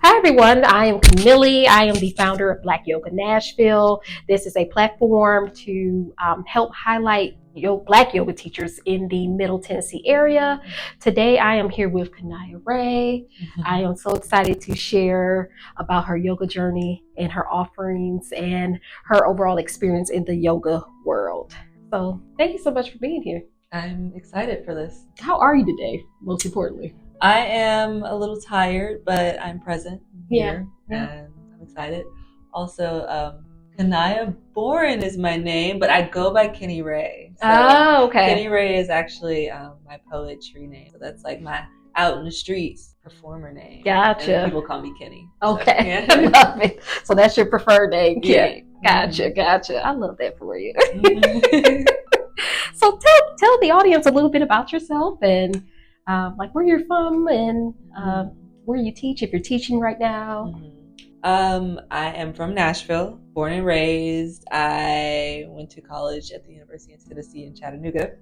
Hi everyone, I am Camille. I am the founder of Black Yoga Nashville. This is a platform to help highlight Black yoga teachers in the Middle Tennessee area. Today I am here with Kenny Rae. I am so excited to share about her yoga journey and her offerings and her overall experience in the yoga world. So thank you so much for being here. I'm excited for this. How are you today, most importantly? I am a little tired, but I'm present here, Yeah. and I'm excited. Also, Kanaya Boren is my name, but I go by Kenny Rae. So okay. Kenny Rae is actually my poetry name. So that's like my out in the streets performer name. Gotcha. And people call me Kenny. Okay. So, yeah. I love it. So that's your preferred name, Kenny. Yeah. Gotcha. I love that for you. So tell the audience a little bit about yourself and like where you're from and where you teach, if you're teaching right now. I am from Nashville, born and raised. I went to college at the University of Tennessee in Chattanooga.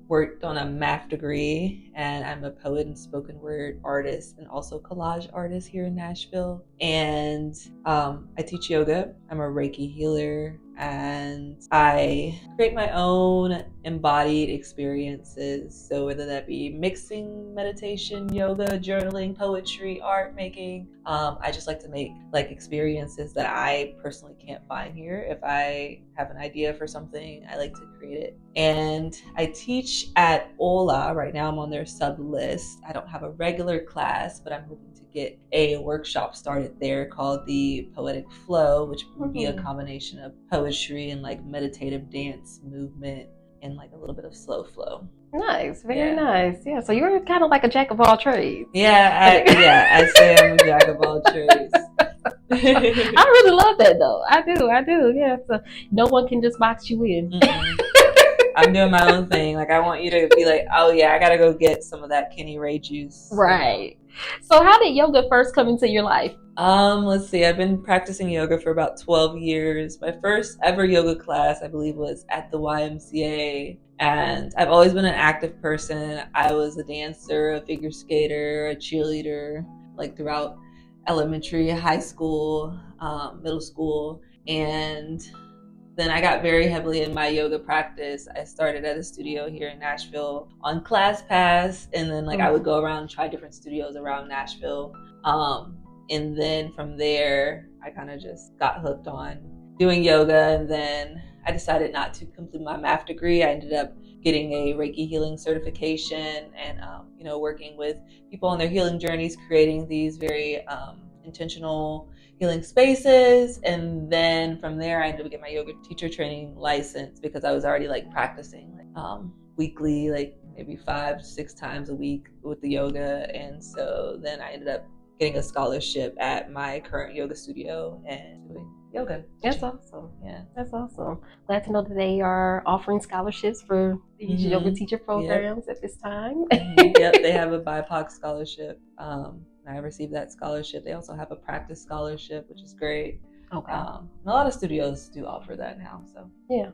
Worked on a math degree, and I'm a poet and spoken word artist and also collage artist here in Nashville. And I teach yoga. I'm a Reiki healer, and I create my own embodied experiences. So whether that be mixing meditation, yoga, journaling, poetry, art making, I just like to make like experiences that I personally can't find here. If I have an idea for something, I like to create it. And I teach at Ola. Right now I'm on their sub list. I don't have a regular class, but I'm hoping to get a workshop started there called the Poetic Flow, which would be a combination of poetry and like meditative dance movement and like a little bit of slow flow. Nice, very nice. Yeah, so you're kind of like a jack of all trades. Yeah, I say I'm a jack of all trades. I really love that though. I do. Yeah, so no one can just box you in. I'm doing my own thing. Like I want you to be like, oh yeah, I gotta go get some of that Kenny Rae juice. Right. So how did yoga first come into your life? Let's see. I've been practicing yoga for about 12 years. My first ever yoga class, I believe, was at the YMCA. And I've always been an active person. I was a dancer, a figure skater, a cheerleader, like throughout elementary, high school, middle school. And then I got very heavily in my yoga practice. I started at a studio here in Nashville on ClassPass, and then like I would go around and try different studios around Nashville. And then from there, I kind of just got hooked on doing yoga. And then I decided not to complete my math degree. I ended up getting a Reiki healing certification and, working with people on their healing journeys, creating these very intentional healing spaces. And then from there, I ended up getting my yoga teacher training license because I was already like practicing weekly, like maybe 5-6 times a week with the yoga. And so then I ended up getting a scholarship at my current yoga studio and doing yoga. That's awesome. Yeah. That's awesome. Glad to know that they are offering scholarships for these yoga teacher programs at this time. Yep, they have a BIPOC scholarship. I received that scholarship. They also have a practice scholarship, which is great. Okay. A lot of studios do offer that now. So yeah.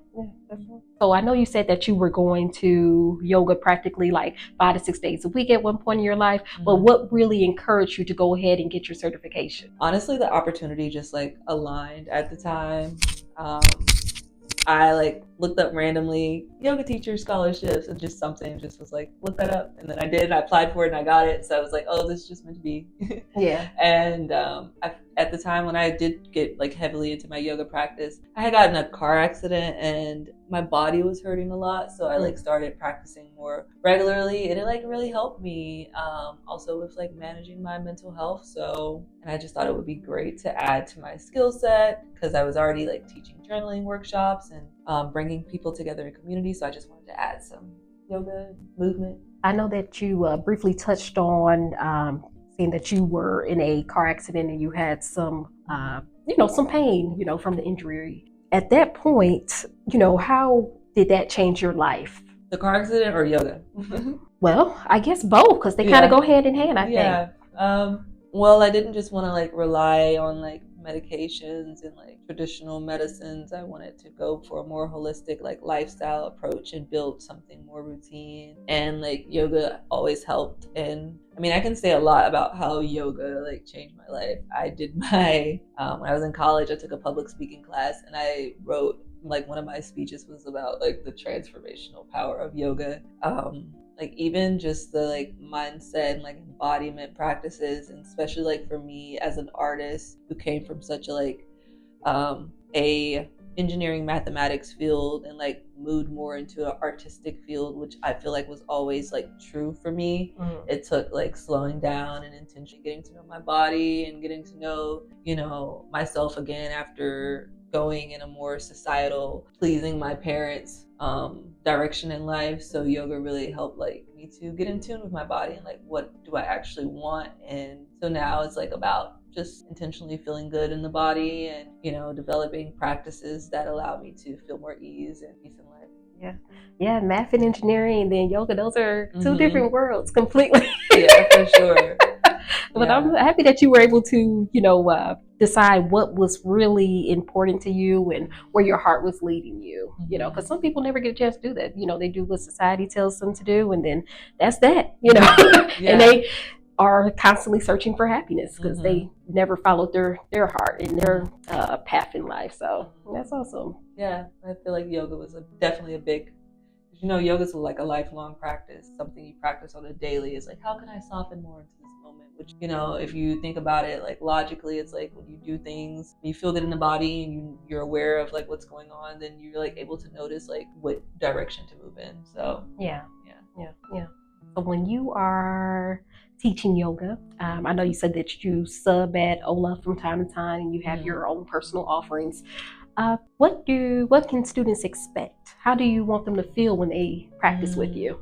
So I know you said that you were going to yoga practically like 5 to 6 days a week at one point in your life. But what really encouraged you to go ahead and get your certification? Honestly, the opportunity just like aligned at the time. I like looked up randomly yoga teacher scholarships and just something just was like, look that up. And then I did, I applied for it and I got it. So I was like, oh, this is just meant to be. Yeah. And at the time when I did get like heavily into my yoga practice, I had gotten a car accident and my body was hurting a lot. So I like started practicing more regularly and it like really helped me also with like managing my mental health. So, and I just thought it would be great to add to my skill set because I was already like teaching journaling workshops and bringing people together in community. So I just wanted to add some yoga movement. I know that you briefly touched on saying that you were in a car accident and you had some, some pain, from the injury. At that point, how did that change your life? The car accident or yoga? Well, I guess both, because they kind of go hand in hand, I think. Yeah. Well, I didn't just want to like rely on like medications and like traditional medicines. I wanted to go for a more holistic like lifestyle approach and build something more routine. And like yoga always helped. And I mean, I can say a lot about how yoga like changed my life. I did my when I was in college, I took a public speaking class, and I wrote like one of my speeches was about like the transformational power of yoga. Like even just the like mindset and like embodiment practices, and especially like for me as an artist who came from such a like a engineering mathematics field and like moved more into an artistic field, which I feel like was always like true for me. It took like slowing down and intentionally getting to know my body and getting to know, you know, myself again after going in a more societal, pleasing my parents direction in life. So yoga really helped like me to get in tune with my body and like what do I actually want. And so now it's like about just intentionally feeling good in the body and, you know, developing practices that allow me to feel more ease and peace in life. Yeah, math and engineering and then yoga, those are two different worlds completely. Yeah, for sure. But I'm happy that you were able to, you know, decide what was really important to you and where your heart was leading you, you know, because some people never get a chance to do that. You know, they do what society tells them to do, and then that's that, you know, and they are constantly searching for happiness because they never followed their heart and their path in life. So that's awesome. Yeah, I feel like yoga was definitely a big, you know, yoga is like a lifelong practice. Something you practice on a daily is like, how can I soften more into this moment? Which, you know, if you think about it, like logically, it's like when you do things, you feel good in the body and you're aware of like what's going on, then you're like able to notice like what direction to move in. So yeah. So when you are teaching yoga, I know you said that you sub at Ola from time to time and you have your own personal offerings. What can students expect? How do you want them to feel when they practice with you?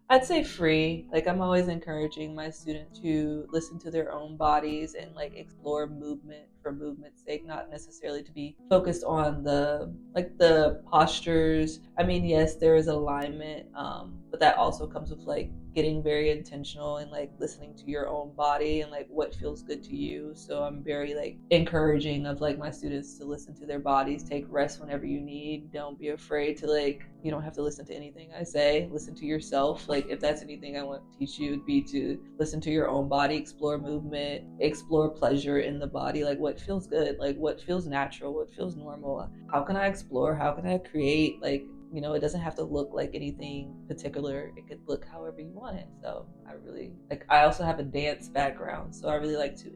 I'd say free. Like I'm always encouraging my students to listen to their own bodies and like explore movement for movement's sake, not necessarily to be focused on the postures. I mean, yes, there is alignment, but that also comes with like getting very intentional and like listening to your own body and like what feels good to you. So I'm very like encouraging of like my students to listen to their bodies, take rest whenever you need. Don't be afraid to like, you don't have to listen to anything I say. Listen to yourself. Like if that's anything I want to teach you, would be to listen to your own body, explore movement, explore pleasure in the body, like what feels good, like what feels natural, what feels normal. How can I explore? How can I create? Like, you know, it doesn't have to look like anything particular. It could look however you want it. So I really like, I also have a dance background, so I really like to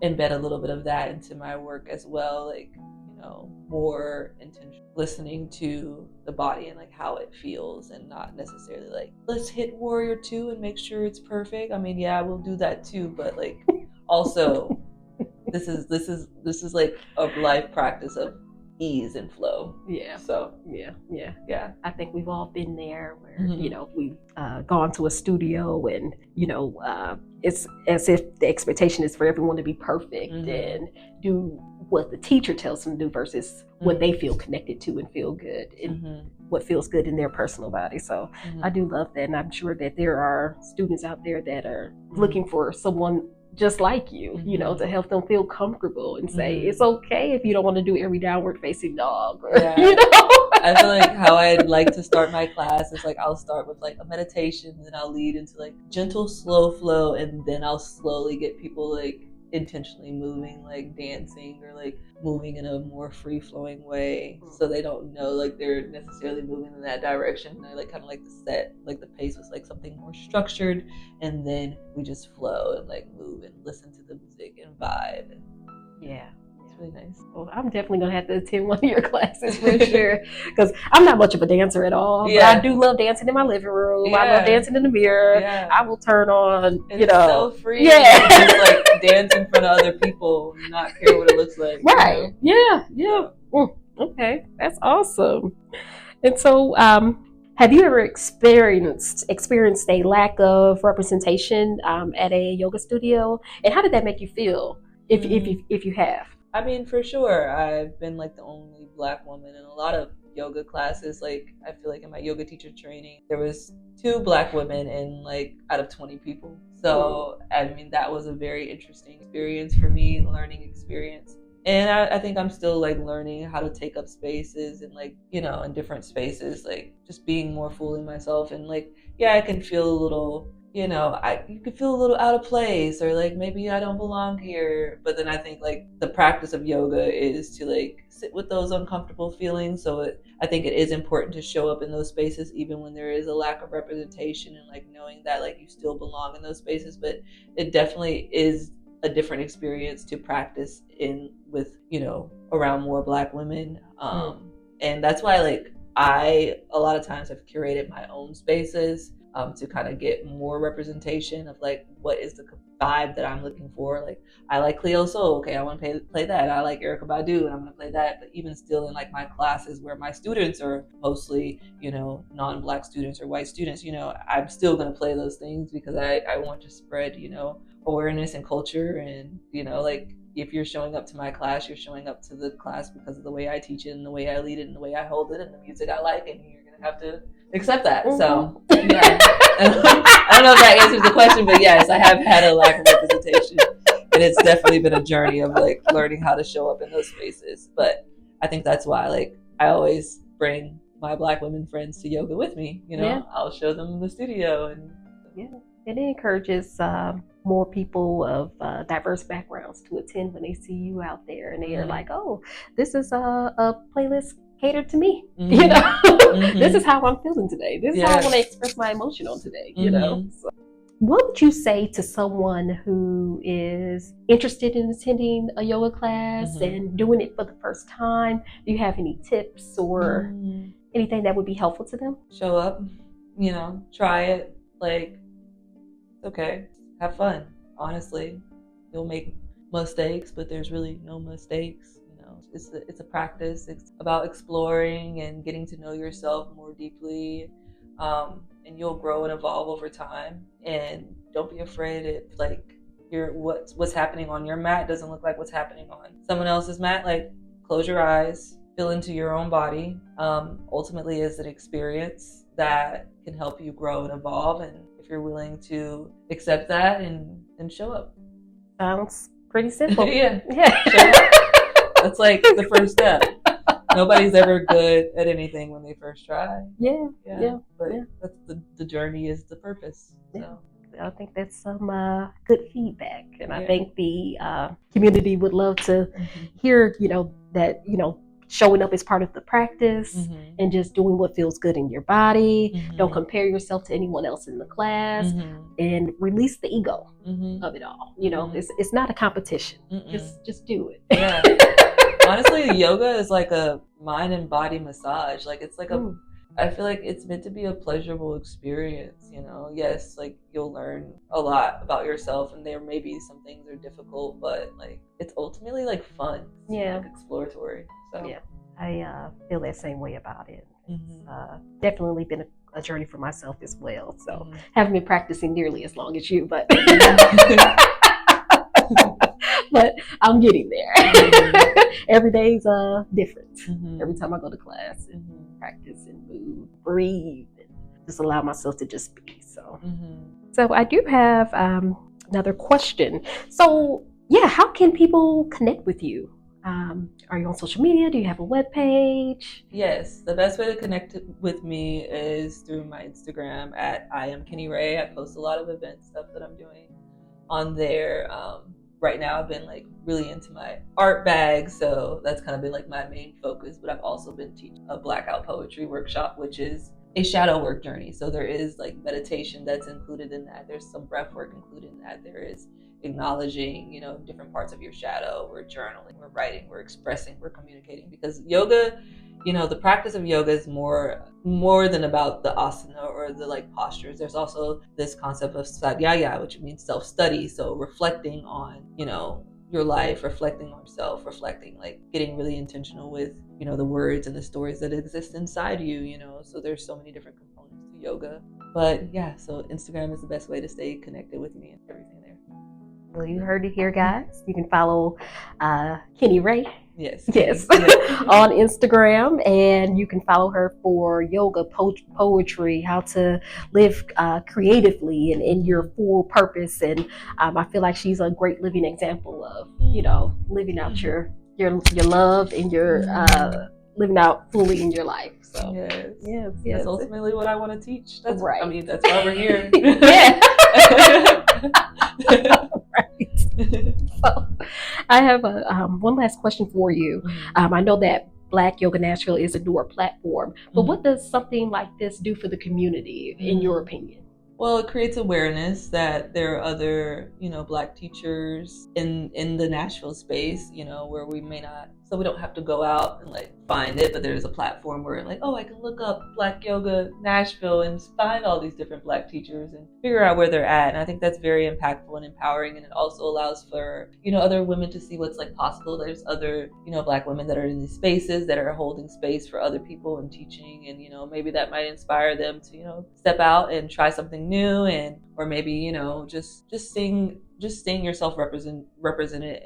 embed a little bit of that into my work as well. Like, you know, more intentional listening to the body and like how it feels, and not necessarily like, let's hit warrior 2 and make sure it's perfect. I mean, yeah, we'll do that too, but like also this is like a life practice of ease and flow. Yeah. So yeah. I think we've all been there where you know we've gone to a studio and you know it's as if the expectation is for everyone to be perfect and do what the teacher tells them to do versus what they feel connected to and feel good and what feels good in their personal body. So I do love that, and I'm sure that there are students out there that are looking for someone just like you, you know, to help them feel comfortable and say it's okay if you don't want to do every downward facing dog. Or, you know, I feel like how I'd like to start my class is like I'll start with like a meditation, and then I'll lead into like gentle, slow flow, and then I'll slowly get people like intentionally moving, like dancing or like moving in a more free flowing way, so they don't know like they're necessarily moving in that direction. And I like kind of like the set, like the pace was like something more structured, and then we just flow and like move and listen to the music and vibe. And it's really nice. Well, I'm definitely gonna have to attend one of your classes for sure, because I'm not much of a dancer at all. But I do love dancing in my living room. I love dancing in the mirror. I will turn on, and you know, so free. Just like dance in front of other people, not care what it looks like. Right? You know? Okay, that's awesome. And so, have you ever experienced a lack of representation at a yoga studio, and how did that make you feel? If you have. I mean, for sure. I've been like the only Black woman in a lot of yoga classes. Like I feel like in my yoga teacher training, there was 2 Black women in like out of 20 people. So I mean, that was a very interesting experience for me, learning experience. And I think I'm still like learning how to take up spaces and like, you know, in different spaces, like just being more fully myself. And like, yeah, I can feel a little, you know, you can feel a little out of place or like maybe I don't belong here. But then I think like the practice of yoga is to like sit with those uncomfortable feelings. So I think it is important to show up in those spaces even when there is a lack of representation, and like knowing that like you still belong in those spaces. But it definitely is a different experience to practice in with, you know, around more Black women. And that's why like I a lot of times have curated my own spaces to kind of get more representation of like what is the vibe that I'm looking for. Like I like Cleo Soul, okay, I want to play that. I like Erykah Badu, and I'm going to play that. But even still in like my classes where my students are mostly, you know, non-Black students or white students, you know, I'm still going to play those things because I want to spread, you know, awareness and culture. And, you know, like if you're showing up to my class, you're showing up to the class because of the way I teach it and the way I lead it and the way I hold it and the music I like, and you're going to have to accept that. So yeah. I don't know if that answers the question, but yes, I have had a lack of representation, and it's definitely been a journey of like learning how to show up in those spaces. But I think that's why like I always bring my Black women friends to yoga with me. You know, I'll show them the studio, and it encourages more people of diverse backgrounds to attend when they see you out there, and they are like, oh, this is a playlist catered to me. You know, this is how I'm feeling today, this is how I want to express my emotion on today, you know. So, what would you say to someone who is interested in attending a yoga class and doing it for the first time? Do you have any tips or anything that would be helpful to them? Show up, you know, try it. Like, okay, have fun. Honestly, you'll make mistakes, but there's really no mistakes. You know, it's a practice. It's about exploring and getting to know yourself more deeply, and you'll grow and evolve over time. And don't be afraid if like what's happening on your mat doesn't look like what's happening on someone else's mat. Like, close your eyes, feel into your own body. Ultimately, it's an experience that can help you grow and evolve, and if you're willing to accept that and show up. Sounds pretty simple. Yeah. Show up. That's like the first step. Nobody's ever good at anything when they first try. But that's the journey is the purpose. So I think that's some good feedback, and I think the community would love to hear, you know, that, you know, showing up is part of the practice and just doing what feels good in your body. Don't compare yourself to anyone else in the class, and release the ego of it all. You know, it's not a competition. Just do it. Yeah. Honestly, yoga is like a mind and body massage. Like, it's like I feel like it's meant to be a pleasurable experience, you know. Yes, like you'll learn a lot about yourself, and there may be some things are difficult, but like it's ultimately like fun. Like exploratory. So yeah, I feel that same way about it. It's definitely been a journey for myself as well. So haven't been practicing nearly as long as you, but but I'm getting there. Every day's different. Every time I go to class and practice and move, breathe, and just allow myself to just be. So I do have another question. So yeah, how can people connect with you? Are you on social media? Do you have a web page? Yes, the best way to connect with me is through my Instagram at I am Kenny Rae. I post a lot of event stuff that I'm doing on there. Right now I've been like really into my art bag, so that's kind of been like my main focus. But I've also been teaching a blackout poetry workshop, which is a shadow work journey. So there is like meditation that's included in that. There's some breath work included in that. There is acknowledging, you know, different parts of your shadow. We're journaling, we're writing, we're expressing, we're communicating. Because yoga, you know, the practice of yoga is more than about the asana or the like postures. There's also this concept of sadhyaya, which means self-study. So reflecting on, you know, your life, reflecting on yourself, reflecting, like getting really intentional with, you know, the words and the stories that exist inside you, you know. So there's so many different components to yoga. But yeah, so Instagram is the best way to stay connected with me and everything there. Well, you heard it here, guys. You can follow Kenny Rae. Yes. On Instagram, and you can follow her for yoga, poetry, how to live creatively and in your full purpose. And I feel like she's a great living example of, you know, living out your you're loved and you're living out fully in your life. So yes, yes. that's ultimately what I want to teach. That's Right. I mean, that's why we're here. Yeah. Right. So I have one last question for you. I know that Black Yoga Nashville is a newer platform, but what does something like this do for the community, in your opinion? Well, it creates awareness that there are other, Black teachers in the Nashville space, where we may not, so we don't have to go out and like find it, but there's a platform where like, oh, I can look up Black Yoga Nashville and find all these different Black teachers and figure out where they're at. And I think that's very impactful and empowering, and it also allows for, other women to see what's like possible. There's other, Black women that are in these spaces that are holding space for other people and teaching, and maybe that might inspire them to step out and try something new, and or maybe just seeing yourself represented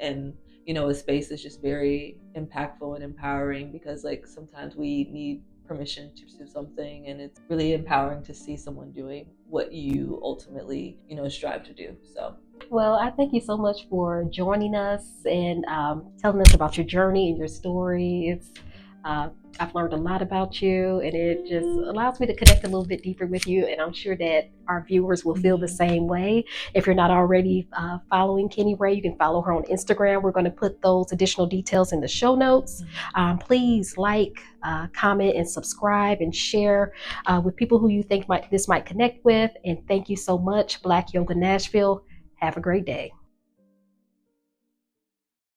in a space is just very impactful and empowering, because like sometimes we need permission to do something, and it's really empowering to see someone doing what you ultimately strive to do. So well, I thank you so much for joining us and telling us about your journey and your story. I've learned a lot about you, and it just allows me to connect a little bit deeper with you, and I'm sure that our viewers will feel the same way. If you're not already following Kenny Rae, you can follow her on Instagram. We're going to put those additional details in the show notes. Please like, comment, and subscribe, and share with people who you think this might connect with. And thank you so much, Black Yoga Nashville. Have a great day.